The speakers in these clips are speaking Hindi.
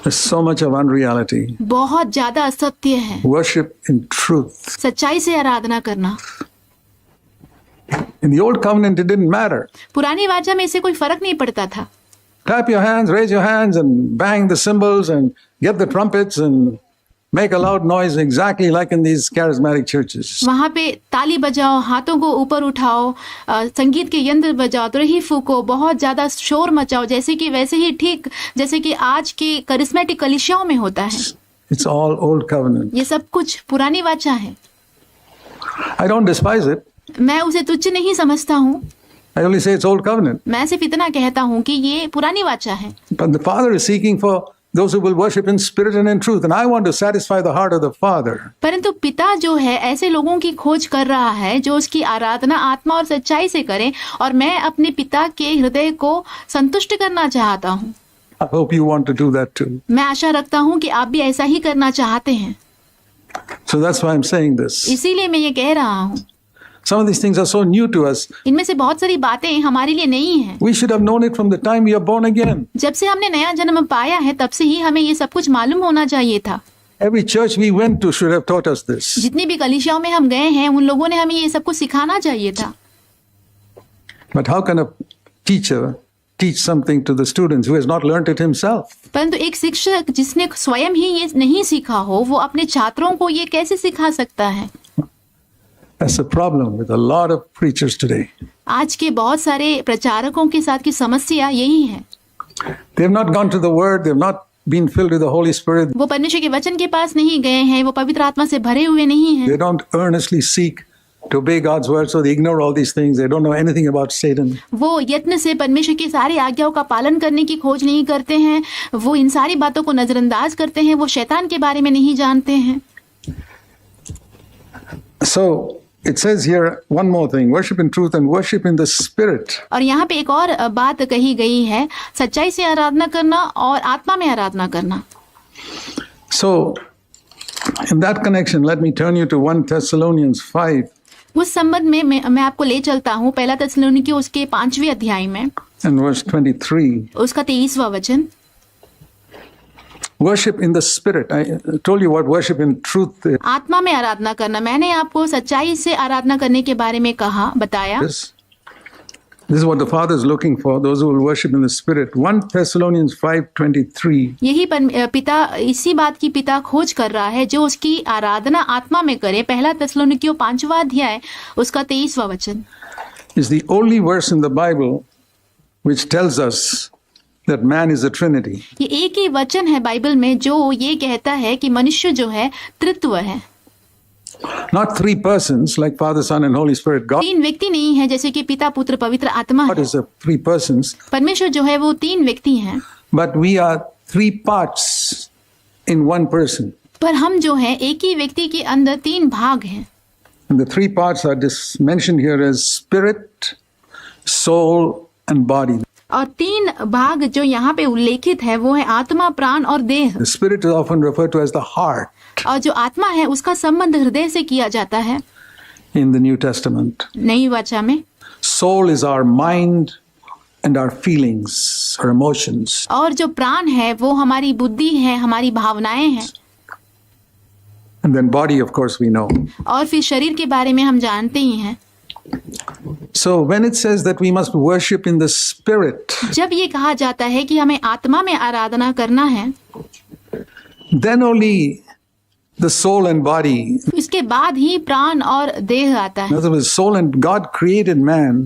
There's so much of unreality. बहुत ज्यादा असत्य है। Worship in truth. सच्चाई से आराधना करना। In the old covenant, it didn't matter. पुरानी वाचा में इससे कोई फर्क नहीं पड़ता था। Clap your hands, raise your hands, and bang the cymbals, and get the trumpets, and make a loud noise, exactly like in these charismatic churches. वहाँ पे ताली बजाओ, हाथों को ऊपर उठाओ, संगीत के यंत्र बजाओ, तुरही फूको, बहुत ज्यादा शोर मचाओ, जैसे कि वैसे ही ठीक जैसे कि आज के करिश्मेटिक कलीसियाओं में होता है। It's all old covenant. ये सब कुछ पुरानी वाचा है। I don't despise it. मैं उसे तुच्छ नहीं समझता हूँ। I only say it's old covenant. मैं सिर्फ इतना कहता हूँ कि ये पुरानी वाचा है। But the Father is seeking for those who will worship in spirit and in truth, and I want to satisfy the heart of the Father. परंतु पिता जो है ऐसे लोगों की खोज कर रहा है जो उसकी आराधना आत्मा और सच्चाई से करें, और मैं अपने पिता के हृदय को संतुष्ट करना चाहता हूँ। I hope you want to do that too. मैं आशा रखता हूँ कि आप भी ऐसा ही करना चाहते हैं। So that's why I'm saying this. इसीलिए मैं ये कह रहा हूँ। Some of these things are so new to us. इनमें से बहुत सारी बातें हमारे लिए नई हैं। We should have known it from the time we are born again. जब से हमने नया जन्म पाया है तब से ही हमें ये सब कुछ मालूम होना चाहिए था। Every church we went to should have taught us this. जितनी भी कलीसियाओं में हम गए हैं उन लोगों ने हमें ये सब कुछ सिखाना चाहिए था। But how can a teacher teach something to the students who has not learnt it himself? परंतु एक शिक्षक जिसने स्वयं ही ये नहीं सीखा हो वो अपने छात्रों को ये कैसे सिखा सकता है? That's a problem with a lot of preachers today. आज के बहुत सारे प्रचारकों के साथ की समस्या यही है। They have not gone to the Word. They have not been filled with the Holy Spirit. वो परमेश्वर के वचन के पास नहीं गए हैं, वो पवित्र आत्मा से भरे हुए नहीं हैं। They don't earnestly seek to obey God's word, so they ignore all these things. They don't know anything about Satan. वो यत्न से परमेश्वर की सारी आज्ञाओं का पालन करने की खोज नहीं करते हैं, वो इन सारी बातों को नजरअंदाज करते हैं, वो शैतान के बारे में नहीं जानते हैं। So it says here one more thing: worship in truth and worship in the Spirit. और यहाँ पे एक और बात कही गई है, सच्चाई से आराधना करना और आत्मा में आराधना करना। So in that connection, let me turn you to 1 Thessalonians 5. उस संबंध में मैं आपको ले चलता हूँ पहला थिस्सलुनीकी उसके 5वें अध्याय में And verse 23. उसका 23वां वचन। Worship in the Spirit. I told you what worship in truth is. आत्मा में आराधना करना, मैंने आपको सच्चाई से आराधना करने के बारे में बताया। This is what the Father is looking for, those who will worship in the Spirit. 1 Thessalonians 5:23. यही पिता इसी बात की पिता खोज कर रहा है जो उसकी आराधना आत्मा में करे। पहला थिस्सलुनीकियों 5वां अध्याय उसका 23वां वचन is the only verse in the Bible which tells us that man is a Trinity. ये एक ही वचन है बाइबल में जो ये कहता है कि मनुष्य जो है त्रित्व है। Not three persons like Father, Son and Holy Spirit. God तीन व्यक्ति नहीं है जैसे कि पिता पुत्र पवित्र आत्मा है। is a three persons, परमेश्वर जो है वो तीन व्यक्ति हैं, but we are three parts in one person. पर हम जो है एक ही व्यक्ति के अंदर तीन भाग हैं। And the three parts are just mentioned here as spirit, soul and body. और तीन भाग जो यहाँ पे उल्लेखित है वो है आत्मा, प्राण और देह। The spirit is often referred to as the heart और जो आत्मा है उसका संबंध हृदय से किया जाता है in the New Testament. नई वाचा में। Soul is our mind and our feelings, our emotions. और जो प्राण है वो हमारी बुद्धि है, हमारी भावनाएं हैं। And then body, of course, we know. और फिर शरीर के बारे में हम जानते ही हैं। So when it says that we must worship in the spirit, जब ये कहा जाता है कि हमें आत्मा में आराधना करना है, then only the soul and body. इसके बाद ही प्राण और देह आता In है। other words, soul and God created man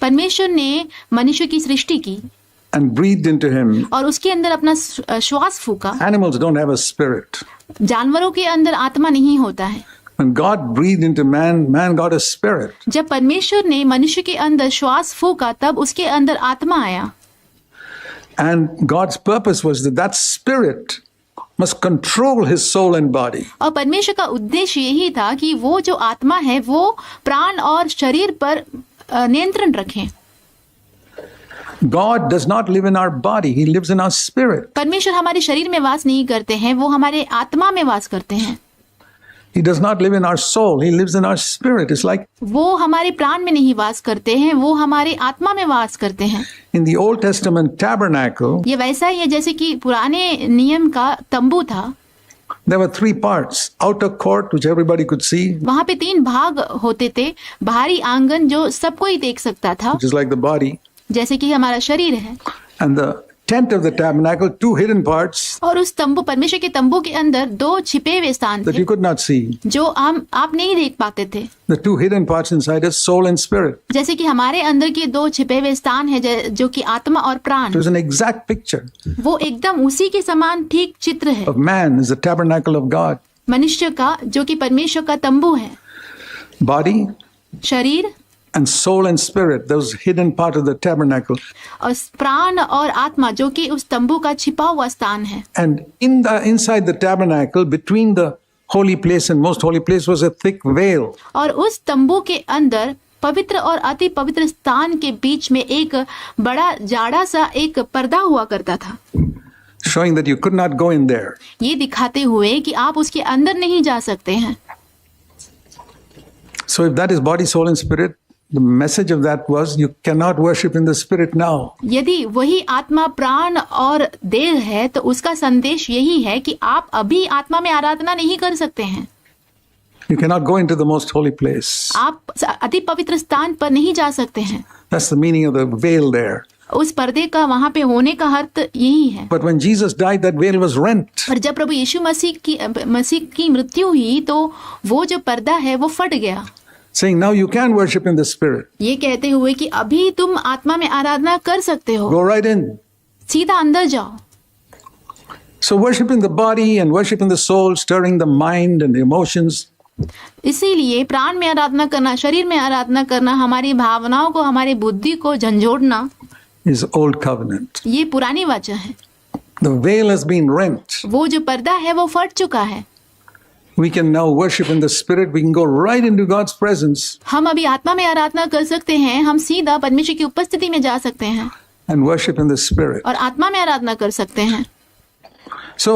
परमेश्वर ने मनुष्य की सृष्टि की and breathed into him. और उसके अंदर अपना श्वास फूका। Animals don't have a spirit. जानवरों के अंदर आत्मा नहीं होता है। When God breathed into man, man got a spirit. जब परमेश्वर ने मनुष्य के अंदर श्वास फूका तब उसके अंदर आत्मा आया। And God's purpose was that that spirit must control his soul and body. और परमेश्वर का उद्देश्य यही था कि वो जो आत्मा है वो प्राण और शरीर पर नियंत्रण रखे। God does not live in our body, he lives in our spirit. परमेश्वर हमारे शरीर में वास नहीं करते हैं, वो हमारे आत्मा में वास करते हैं। He does not live in our soul. He lives in our spirit. It's like वो हमारे प्राण में नहीं वास करते हैं, वो हमारे आत्मा में वास करते हैं। in the Old Testament tabernacle, ये वैसा ही है जैसे कि पुराने नियम का तंबू था। there were 3 parts. Outer court, which everybody could see, वहाँ पे 3 भाग होते थे। बाहरी आंगन जो सब कोई देख सकता था, which is like the body, जैसे कि हमारा शरीर है, and the tent of the tabernacle, 2 hidden parts और उस तंबू, परमेश्वर के तंबू के अंदर 2 छिपे हुए स्थान that थे you could not see. जो आप नहीं देख पाते थे। The 2 hidden parts inside is soul and spirit. जैसे कि हमारे अंदर के 2 छिपे हुए स्थान है जो कि आत्मा और प्राण, It was an exact picture वो एकदम उसी के समान ठीक चित्र है of man is the tabernacle of God. मनुष्य का, जो कि परमेश्वर का तंबू है। Body शरीर and soul and spirit, those hidden part of the tabernacle. और प्राण और आत्मा जो कि उस तंबू का छिपा हुआ स्थान है। And inside the tabernacle, between the holy place and most holy place, was a thick veil. और उस तंबू के अंदर पवित्र और अति पवित्र स्थान के बीच में एक बड़ा जाड़ा सा एक पर्दा हुआ करता था, Showing that you could not go in there. ये दिखाते हुए कि आप उसके अंदर नहीं जा सकते हैं। So if that is body, soul and spirit, the message of that was you cannot worship in the spirit now. यदि वही आत्मा, प्राण और देह है तो उसका संदेश यही है कि आप अभी आत्मा में आराधना नहीं कर सकते हैं। You cannot go into the most holy place. आप अति पवित्र स्थान पर नहीं जा सकते हैं। That's the meaning of the veil there. उस पर्दे का वहां पे होने का अर्थ यही है। But when Jesus died, that veil was rent. पर जब प्रभु यीशु मसीह की मृत्यु हुई तो वो जो पर्दा है वो फट गया, Saying now you can worship in the spirit. ये कहते हुए कि अभी तुम आत्मा में आराधना कर सकते हो, Go right in. सीधा अंदर जाओ। So worship in the body and worship in the soul, stirring the mind and the emotions. इसीलिए प्राण में आराधना करना, शरीर में आराधना करना, हमारी भावनाओं को, हमारी बुद्धि को झंझोड़ना, is old covenant. ये पुरानी वाचा है। The veil has been rent. वो जो पर्दा है वो फट चुका है। We can now worship in the spirit. We can go right into God's presence हम अभी आत्मा में आराधना कर सकते हैं, हम सीधा परमेश्वर की उपस्थिति में जा सकते हैं and worship in the spirit. और आत्मा में आराधना कर सकते हैं। So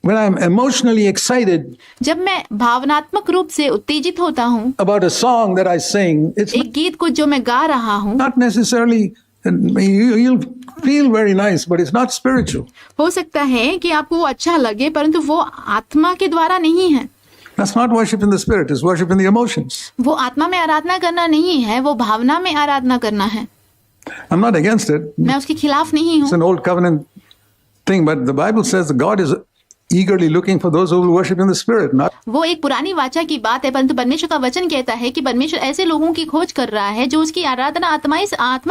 when I'm emotionally excited जब मैं भावनात्मक रूप से उत्तेजित होता हूँ about a song that I sing, it's एक गीत को जो मैं गा रहा हूँ, not necessarily, you'll feel very nice, but it's not spiritual. हो सकता है कि आपको वो अच्छा लगे, परंतु वो आत्मा के द्वारा नहीं है। That's not worship in the spirit, it's worship in the emotions. वो आत्मा में आराधना करना नहीं है, वो भावना में आराधना करना है। I'm not against it. मैं उसके खिलाफ नहीं It's हूँ। an old covenant thing, but the Bible says that God is eagerly looking for those who will worship in the spirit, not वो एक पुरानी वाचा की बात है, परंतु परमेश्वर का वचन कहता है कि परमेश्वर ऐसे लोगों की खोज कर रहा है जो उसकी आराधना आत्मा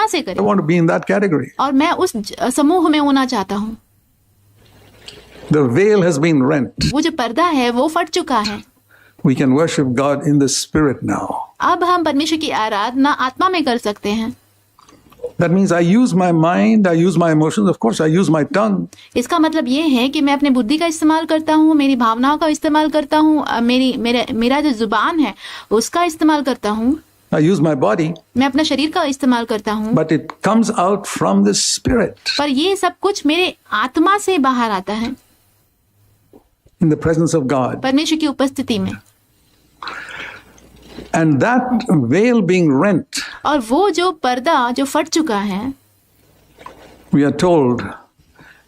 से I करे, want to be in that category. और मैं उस समूह में होना चाहता हूँ। The veil has been rent. वो जो पर्दा है वो फट चुका है। We can worship God in the spirit now. अब हम परमेश्वर की आराधना आत्मा में कर सकते हैं। That means I use my mind, I use my emotions, of course I use my tongue. इसका मतलब ये है कि मैं अपने बुद्धि का इस्तेमाल करता हूँ, मेरी भावनाओं का इस्तेमाल करता हूँ, मेरा जो जुबान है उसका इस्तेमाल करता हूँ, I use my body, मैं अपना शरीर का इस्तेमाल करता हूँ, but it comes out from the spirit पर ये सब कुछ मेरे आत्मा से बाहर आता है, in the presence of God. परमेश्वर की उपस्थिति में। And that veil being rent, और वो जो पर्दा जो फट चुका है, we are told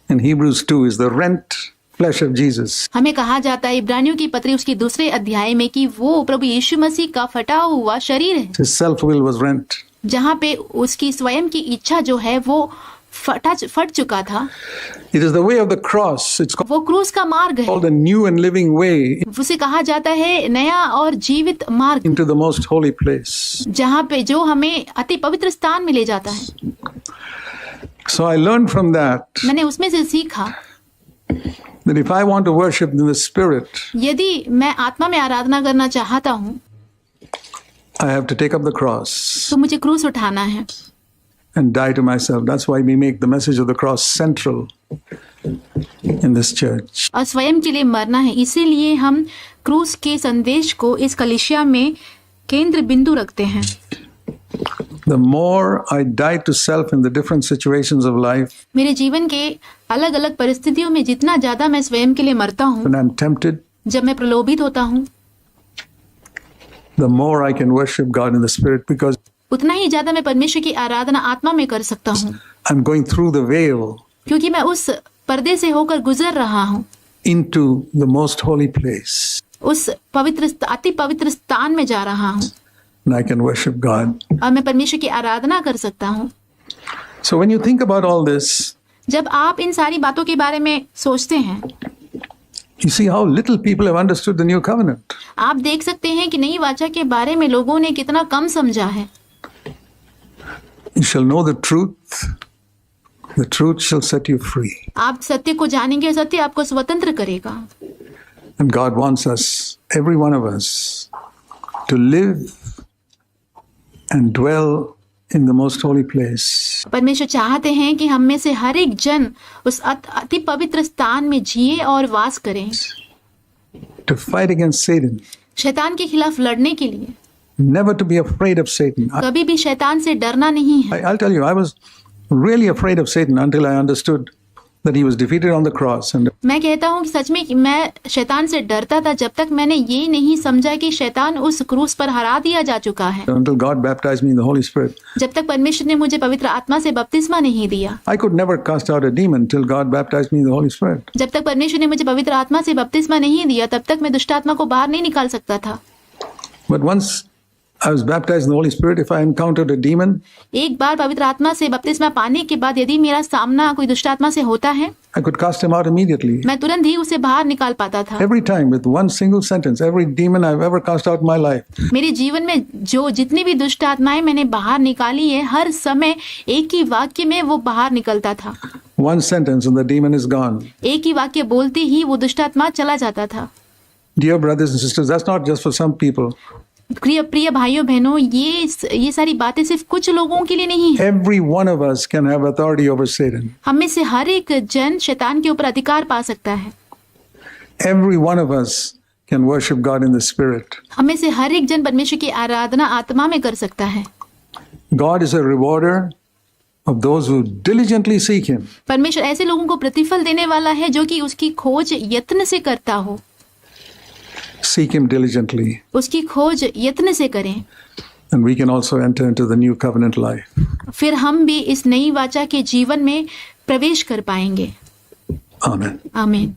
in Hebrews 2 is the rent flesh of Jesus. हमें कहा जाता है इब्रानियों की पत्री उसकी 2 अध्याय में कि वो प्रभु यीशु मसीह का फटा हुआ शरीर है, His self-will was rent. जहाँ पे उसकी स्वयं की इच्छा जो है वो फट चुका था। It is the way of the cross. It's वो क्रूस का मार्ग है, called a new and living way उसे कहा जाता है नया और जीवित मार्ग, into the most holy place. जहाँ पे जो हमें अति पवित्र स्थान में ले जाता है। So I learned from that मैंने उसमें से सीखा that if I want to worship in the spirit, यदि मैं आत्मा में आराधना करना चाहता हूँ I have to take up the cross तो मुझे क्रूस उठाना है and die to myself. That's why we make the message of the cross central in this church. और स्वयं के लिए मरना है। इसीलिए हम क्रूस के संदेश को इस कलीसिया में केंद्र बिंदु रखते हैं। The more I die to self in the different situations of life, मेरे जीवन के अलग अलग परिस्थितियों में जितना ज्यादा मैं स्वयं के लिए मरता हूँ, when I'm tempted, जब मैं प्रलोभित होता हूँ, the more I can worship God in the Spirit because उतना ही ज्यादा मैं परमेश्वर की आराधना आत्मा में कर सकता हूँ, I'm going through the veil क्योंकि मैं उस पर्दे से होकर गुजर रहा हूँ into the most holy place. उस पवित्र अति पवित्र स्थान में जा रहा हूँ And I can worship God. और मैं परमेश्वर की आराधना कर सकता हूँ। So when you think about all this, जब आप इन सारी बातों के बारे में सोचते हैं, you see how little people have understood the new covenant. आप देख सकते हैं कि नई वाचा के बारे में लोगों ने कितना कम समझा है। You shall know the truth. The truth shall set you free. आप सत्य को जानेंगे और सत्य आपको स्वतंत्र करेगा। And God wants us, every one of us, to live and dwell in the most holy place. परमेश्वर चाहते हैं कि हम में से हर एक जन उस अति पवित्र स्थान में जिए और वास करें, To fight against Satan. शैतान के खिलाफ लड़ने के लिए। Never to be afraid of Satan. कभी भी शैतान से डरना नहीं है। I'll tell you, I was really afraid of Satan until I understood that he was defeated on the cross. And मैं कहता हूँ कि सच में कि मैं शैतान से डरता था जब तक मैंने ये नहीं समझा कि शैतान उस क्रूस पर हरा दिया जा चुका है, until God baptized me in the Holy Spirit. जब तक परमेश्वर ने मुझे पवित्र आत्मा से बपतिस्मा नहीं दिया। I could never cast out a demon till God baptized me in the Holy Spirit. जब तक परमेश्वर ने मुझे पवित्र आत्मा से बपतिस्मा नहीं दिया तब तक मैं दुष्ट आत्मा को बाहर नहीं निकाल सकता था। But once I was baptized in the Holy Spirit, if I encountered a demon, एक बार पवित्र आत्मा से बपतिस्मा पाने के बाद यदि मेरा सामना कोई दुष्ट आत्मा से होता है, I could cast him out immediately. मैं तुरंत ही उसे बाहर निकाल पाता था। Every time, with one single sentence, every demon I've ever cast out in my life, मेरे जीवन में जितनी भी दुष्ट आत्माएं मैंने बाहर निकाली है, हर समय एक ही वाक्य में वो बाहर निकलता था। one sentence and the demon is gone. एक ही वाक्य बोलते ही वो दुष्ट आत्मा चला जाता था। Dear brothers and sisters, that's not just for some people. प्रिय भाइयों बहनों, ये सारी बातें सिर्फ कुछ लोगों के लिए नहीं है। Every one of us can have authority over Satan. हम में से हर एक जन शैतान के ऊपर अधिकार पा सकता है। Every one of us can worship God in the Spirit. हम में से हर एक जन परमेश्वर की आराधना आत्मा में कर सकता है। God is a rewarder of those who diligently seek Him. परमेश्वर ऐसे लोगों को प्रतिफल देने वाला है जो कि उसकी खोज यत्न से करता हो। Seek Him diligently. उसकी खोज यत्न से करें। And we can also enter into the new covenant life. फिर हम भी इस नई वाचा के जीवन में प्रवेश कर पाएंगे। Amen. आमीन।